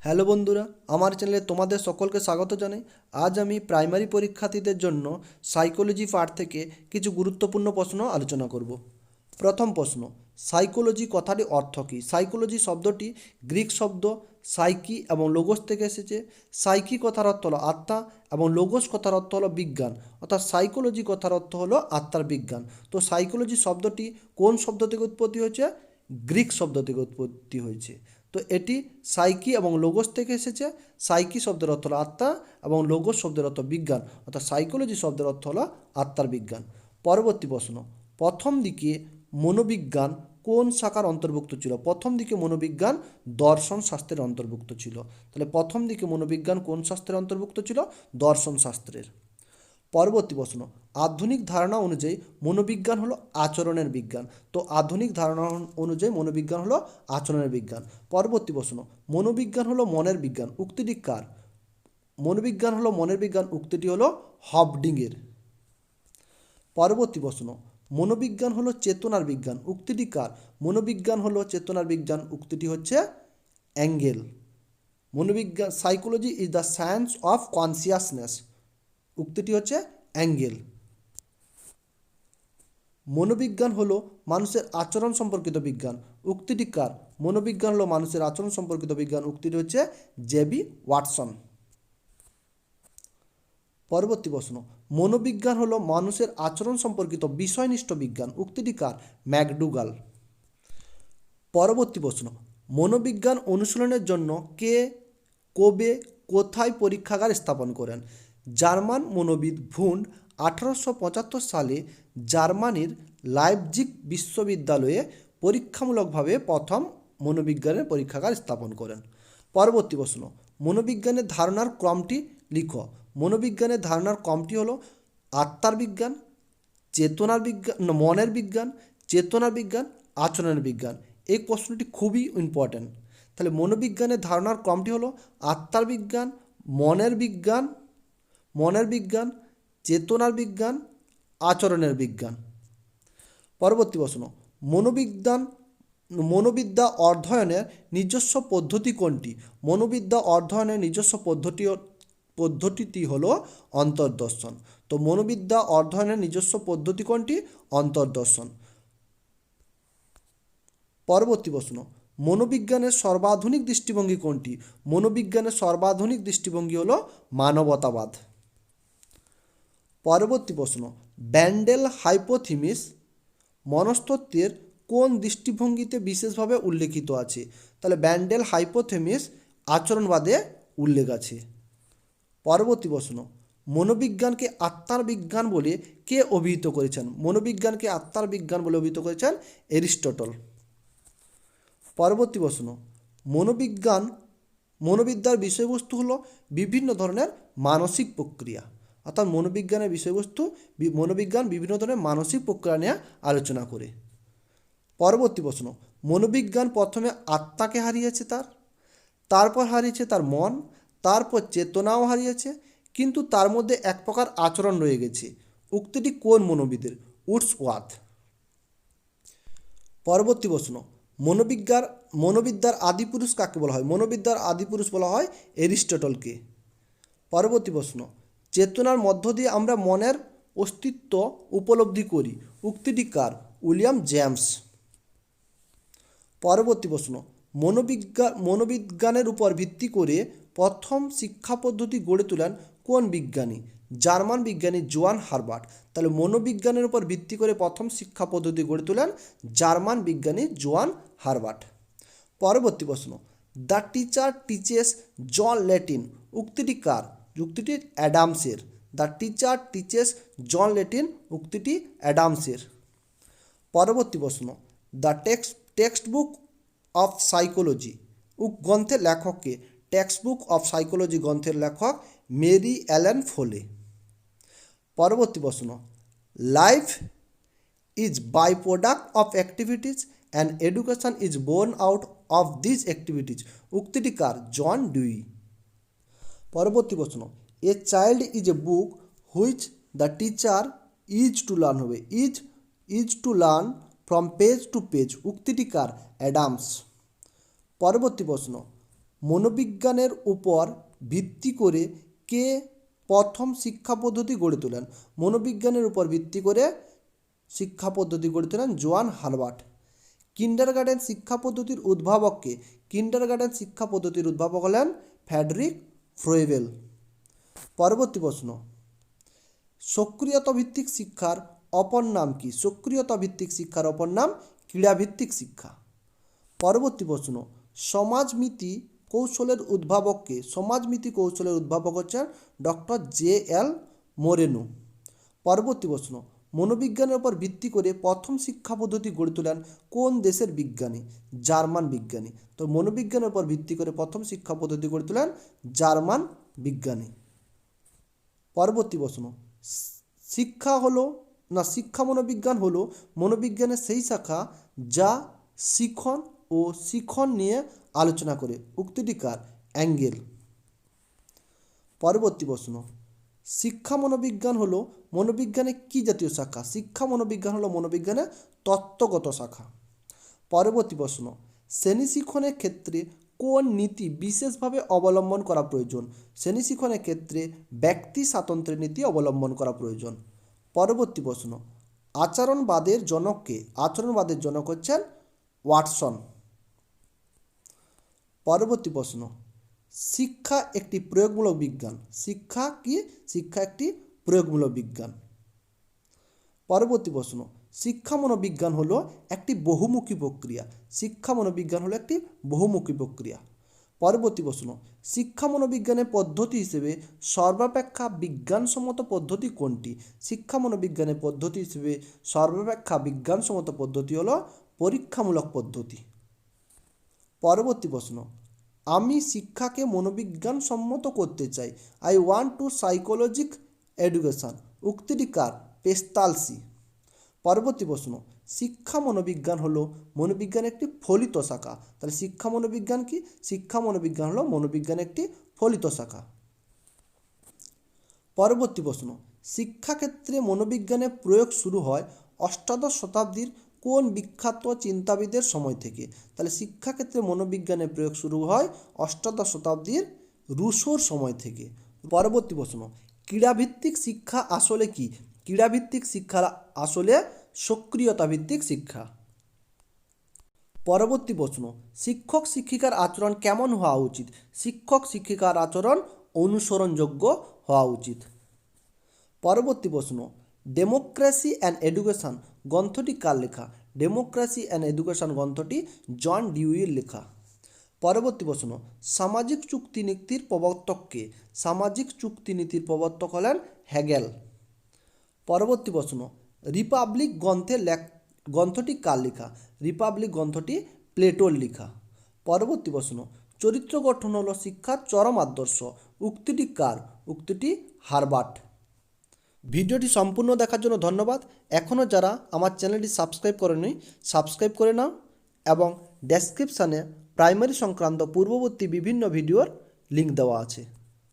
Hello বন্ধুরা, আমার চ্যানেলে তোমাদের সকলকে স্বাগত জানাই। আজ আমি প্রাইমারি পরীক্ষার্থীদের জন্য সাইকোলজি পার্ট থেকে কিছু গুরুত্বপূর্ণ প্রশ্ন আলোচনা করব। প্রথম প্রশ্ন, সাইকোলজি কথাটির অর্থ কী? সাইকোলজি শব্দটি গ্রিক শব্দ সাইকি এবং লোগোস থেকে এসেছে। সাইকি কথার অর্থ হলো আত্মা এবং লোগোস কথার অর্থ হলো বিজ্ঞান, অর্থাৎ সাইকোলজি কথার অর্থ হলো আত্মার বিজ্ঞান। তো সাইকোলজি শব্দটি কোন শব্দ থেকে উৎপত্তি হয়েছে? গ্রিক শব্দ থেকে উৎপত্তি হয়েছে। তো এটি সাইকি এবং লোগোস থেকে এসেছে। সাইকি শব্দের অর্থ হলো আত্মা এবং লোগোস শব্দের অর্থ বিজ্ঞান, অর্থাৎ সাইকোলজি শব্দের অর্থ হলো আত্মার বিজ্ঞান। পরবর্তী প্রশ্ন, প্রথম দিকে মনোবিজ্ঞান কোন শাখার অন্তর্ভুক্ত ছিল? প্রথম দিকে মনোবিজ্ঞান দর্শন শাস্ত্রের অন্তর্ভুক্ত ছিল। তাহলে প্রথম দিকে মনোবিজ্ঞান কোন শাস্ত্রের অন্তর্ভুক্ত ছিল? দর্শন শাস্ত্রের। পরবর্তী প্রশ্ন, আধুনিক ধারণা অনুযায়ী মনোবিজ্ঞান হলো আচরণের বিজ্ঞান। তো আধুনিক ধারণা অনুযায়ী মনোবিজ্ঞান হলো আচরণের বিজ্ঞান। পরবর্তী প্রশ্ন, মনোবিজ্ঞান হলো মনের বিজ্ঞান, উক্তিটি কার? মনোবিজ্ঞান হলো মনের বিজ্ঞান, উক্তিটি হলো হবডিংয়ের। পরবর্তী প্রশ্ন, মনোবিজ্ঞান হলো চেতনার বিজ্ঞান, উক্তিটি কার? মনোবিজ্ঞান হলো চেতনার বিজ্ঞান, উক্তিটি হচ্ছে অ্যাঙ্গেল। মনোবিজ্ঞান, psychology is the science of consciousness, উক্তিটি হচ্ছে অ্যাঙ্গেল। মনোবিজ্ঞান হলো মানুষের আচরণ সম্পর্কিত বিজ্ঞান, উক্তিটি কার? মনোবিজ্ঞান হলো মানুষের আচরণ সম্পর্কিত বিজ্ঞান, উক্তিটি হচ্ছে জেবি ওয়াটসন। পরবর্তী প্রশ্ন, মনোবিজ্ঞান হলো মানুষের আচরণ সম্পর্কিত বিষয়নিষ্ঠ বিজ্ঞান, উক্তিটি কার? ম্যাকডুগাল। পরবর্তী প্রশ্ন, মনোবিজ্ঞান অনুশীলনের জন্য কে, কবে, কোথায় পরীক্ষাগার স্থাপন করেন? জার্মান মনোবিদ ভুন্ড 1875 সালে জার্মানির লাইপজিগ বিশ্ববিদ্যালয়ে পরীক্ষামূলকভাবে প্রথম মনোবিজ্ঞানের পরীক্ষাগার স্থাপন করেন। পরবর্তী প্রশ্ন, মনোবিজ্ঞানের ধারণার ক্রমটি লিখো। মনোবিজ্ঞানের ধারণার ক্রমটি হলো আত্মার বিজ্ঞান, চেতনার বিজ্ঞান, মনের বিজ্ঞান, চেতনার বিজ্ঞান, আচরণের বিজ্ঞান। এই প্রশ্নটি খুবই ইম্পর্ট্যান্ট। তাহলে মনোবিজ্ঞানের ধারণার ক্রমটি হলো আত্মার বিজ্ঞান, মনের বিজ্ঞান, চেতনার বিজ্ঞান, আচরণের বিজ্ঞান। পরবর্তী প্রশ্ন, মনোবিজ্ঞান মনোবিদ্যা অধ্যয়নের নিজস্ব পদ্ধতি কোনটি? মনোবিদ্যা অধ্যয়নের নিজস্ব পদ্ধতিটি হলো অন্তর্দর্শন। তো মনোবিদ্যা অধ্যয়নের নিজস্ব পদ্ধতি কোনটি? অন্তর্দর্শন। পরবর্তী প্রশ্ন, মনোবিজ্ঞানের সর্বাধুনিক দৃষ্টিভঙ্গি কোনটি? মনোবিজ্ঞানের সর্বাধুনিক দৃষ্টিভঙ্গি হলো মানবতাবাদ। পরবর্তী প্রশ্ন, ব্যান্ডেল হাইপোথিসিস মনস্তত্ত্বের কোন দৃষ্টিভঙ্গিতে বিশেষভাবে উল্লেখিত আছে? তাহলে ব্যান্ডেল হাইপোথিসিস আচরণবাদে উল্লেখ আছে। পরবর্তী প্রশ্ন, মনোবিজ্ঞানকে আত্মার বিজ্ঞান বলে কে অভিহিত করেছেন? মনোবিজ্ঞানকে আত্মার বিজ্ঞান বলে অভিহিত করেছেন এরিস্টটল। পরবর্তী প্রশ্ন, মনোবিদ্যার বিষয়বস্তু হলো বিভিন্ন ধরনের মানসিক প্রক্রিয়া, অর্থাৎ মনোবিজ্ঞানের বিষয়বস্তু মনোবিজ্ঞান বিভিন্ন ধরনের মানসিক প্রক্রিয়া নিয়ে আলোচনা করে। পরবর্তী প্রশ্ন, মনোবিজ্ঞান প্রথমে আত্মাকে হারিয়েছে, তারপর হারিয়েছে তার মন, তারপর চেতনাও হারিয়েছে, কিন্তু তার মধ্যে এক প্রকার আচরণ রয়ে গেছে, উক্তিটি কোন মনোবিদের? উডসওয়ার্থ। পরবর্তী প্রশ্ন, মনোবিদ্যার আদিপুরুষ কাকে বলা হয়? মনোবিদ্যার আদিপুরুষ বলা হয় এরিস্টটলকে। পরবর্তী প্রশ্ন, চেতনার মধ্য দিয়ে আমরা মনের অস্তিত্ব উপলব্ধি করি, উক্তিটি কার? William James. পরবর্তী প্রশ্ন, মনোবিজ্ঞানের উপর ভিত্তি করে প্রথম শিক্ষা পদ্ধতি গড়ে তোলেন কোন বিজ্ঞানী? জার্মান বিজ্ঞানী জোহান হারবার্ট। তাহলে মনোবিজ্ঞানের উপর ভিত্তি করে প্রথম শিক্ষা পদ্ধতি গড়ে তোলেন জার্মান বিজ্ঞানী জোহান হারবার্ট। পরবর্তী প্রশ্ন, the teacher teaches John Latin, উক্তিটি কার? উক্তিটি অ্যাডামসের। The teacher teaches John Latin, উক্তিটি অ্যাডামসের। পরবর্তী প্রশ্ন, the textbook of psychology গ্রন্থের লেখককে? টেক্সট বুক অফ সাইকোলজি গ্রন্থের লেখক মেরি অ্যালেন ফোলে। পরবর্তী প্রশ্ন, life is byproduct of activities and education is born out of this activities, উক্তিটি কার? John Dewey. পরবর্তী প্রশ্ন, a child is a book which the teacher is to learn, হবে is to learn from page to page, উক্তিটি কার? Adams. পরবর্তী প্রশ্ন, মনোবিজ্ঞানের উপর ভিত্তি করে কে প্রথম শিক্ষা পদ্ধতি গড়ে তোলেন? মনোবিজ্ঞানের উপর ভিত্তি করে শিক্ষা পদ্ধতি গড়ে তোলেন জোয়ান হারবার্ট। কিন্ডারগার্টেন শিক্ষা পদ্ধতির উদ্ভাবককে? কিন্ডারগার্টেন শিক্ষা পদ্ধতির উদ্ভাবক হলেন ফ্রেডরিক ফ্রোয়েবেল। পরবর্তী প্রশ্ন, সক্রিয়তা ভিত্তিক শিক্ষার অপর নাম কি? সক্রিয়তা ভিত্তিক শিক্ষার অপর নাম ক্রীড়াভিত্তিক শিক্ষা। পরবর্তী প্রশ্ন, সমাজমিতি কৌশলের উদ্ভাবককে? সমাজমিতি কৌশলের উদ্ভাবক হচ্ছেন ডক্টর J.L. মোরেনো। পরবর্তী প্রশ্ন, মনোবিজ্ঞানের উপর ভিত্তি করে প্রথম শিক্ষা পদ্ধতি গড়ে তোলেন কোন দেশের বিজ্ঞানী? জার্মান বিজ্ঞানী। তো মনোবিজ্ঞানের উপর ভিত্তি করে প্রথম শিক্ষা পদ্ধতি গড়ে তোলেন জার্মান বিজ্ঞানী। পরবর্তী প্রশ্ন, শিক্ষা মনোবিজ্ঞান হলো মনোবিজ্ঞানের সেই শাখা যা শিখন ও শিখন নিয়ে আলোচনা করে। উক্তিটি কার? অ্যাঙ্গেল। পরবর্তী প্রশ্ন, শিক্ষা মনোবিজ্ঞান হলো মনোবিজ্ঞানের কী জাতীয় শাখা? শিক্ষা মনোবিজ্ঞান হলো মনোবিজ্ঞানের তত্ত্বগত শাখা। পরবর্তী প্রশ্ন, শ্রেণী শিক্ষণের ক্ষেত্রে কোন নীতি বিশেষভাবে অবলম্বন করা প্রয়োজন? শ্রেণী শিক্ষণের ক্ষেত্রে ব্যক্তি স্বাতন্ত্র্যের নীতি অবলম্বন করা প্রয়োজন। পরবর্তী প্রশ্ন, আচরণবাদের জনককে? আচরণবাদের জনক হচ্ছেন ওয়াটসন। পরবর্তী প্রশ্ন, শিক্ষা একটি প্রয়োগমূলক বিজ্ঞান। শিক্ষা কি? শিক্ষা একটি প্রয়োগমূলক বিজ্ঞান। পরবর্তী প্রশ্ন, শিক্ষা মনোবিজ্ঞান হলো একটি বহুমুখী প্রক্রিয়া। শিক্ষা মনোবিজ্ঞান হলো একটি বহুমুখী প্রক্রিয়া। পরবর্তী প্রশ্ন, শিক্ষা মনোবিজ্ঞানের পদ্ধতি হিসেবে সর্বাপেক্ষা বিজ্ঞানসম্মত পদ্ধতি কোনটি? শিক্ষা মনোবিজ্ঞানের পদ্ধতি হিসেবে সর্বাপেক্ষা বিজ্ঞানসম্মত পদ্ধতি হলো পরীক্ষামূলক পদ্ধতি। পরবর্তী প্রশ্ন, আমি শিক্ষাকে মনোবিজ্ঞানসম্মত করতে চাই। I want to psychologise education. উক্তিটি কার? পেস্তালসি। পরবর্তী প্রশ্ন, শিক্ষা মনোবিজ্ঞান হলো মনোবিজ্ঞানের একটি ফলিত শাখা। তাহলে শিক্ষা মনোবিজ্ঞান কি? শিক্ষা মনোবিজ্ঞান হলো মনোবিজ্ঞানের একটি ফলিত শাখা। পরবর্তী প্রশ্ন, শিক্ষাক্ষেত্রে মনোবিজ্ঞানের প্রয়োগ শুরু হয় অষ্টাদশ শতাব্দীর কোন বিখ্যাত চিন্তাবিদের সময় থেকে? তাহলে শিক্ষাক্ষেত্রে মনোবিজ্ঞানের প্রয়োগ শুরু হয় অষ্টাদশ শতাব্দীর রুশোর সময় থেকে। পরবর্তী প্রশ্ন, ক্রীড়াভিত্তিক শিক্ষা আসলে কি? ক্রীড়াভিত্তিক শিক্ষা আসলে সক্রিয়তা ভিত্তিক শিক্ষা। পরবর্তী প্রশ্ন, শিক্ষক শিক্ষিকার আচরণ কেমন হওয়া উচিত? শিক্ষক শিক্ষিকার আচরণ অনুসরণযোগ্য হওয়া উচিত। পরবর্তী প্রশ্ন, ডেমোক্রেসি অ্যান্ড এডুকেশন গ্রন্থটি কার লেখা? ডেমোক্রেসি অ্যান্ড এডুকেশন গ্রন্থটি জন ডিউইর লেখা। পরবর্তী প্রশ্ন, সামাজিক চুক্তিনীতির প্রবর্তককে? সামাজিক চুক্তিনীতির প্রবর্তক হলেন হেগেল। পরবর্তী প্রশ্ন, রিপাবলিক গ্রন্থটি কার লেখা? রিপাবলিক গ্রন্থটি প্লেটোর লেখা। পরবর্তী প্রশ্ন, চরিত্র গঠন হলো শিক্ষার চরম আদর্শ। উক্তিটি কার? উক্তিটি হারবার্ট। ভিডিওটি সম্পূর্ণ দেখার জন্য ধন্যবাদ। এখনও যারা আমার চ্যানেলটি সাবস্ক্রাইব করেনি সাবস্ক্রাইব করে নাও এবং ডেসক্রিপশানে প্রাইমারি সংক্রান্ত পূর্ববর্তী বিভিন্ন ভিডিওর লিঙ্ক দেওয়া আছে।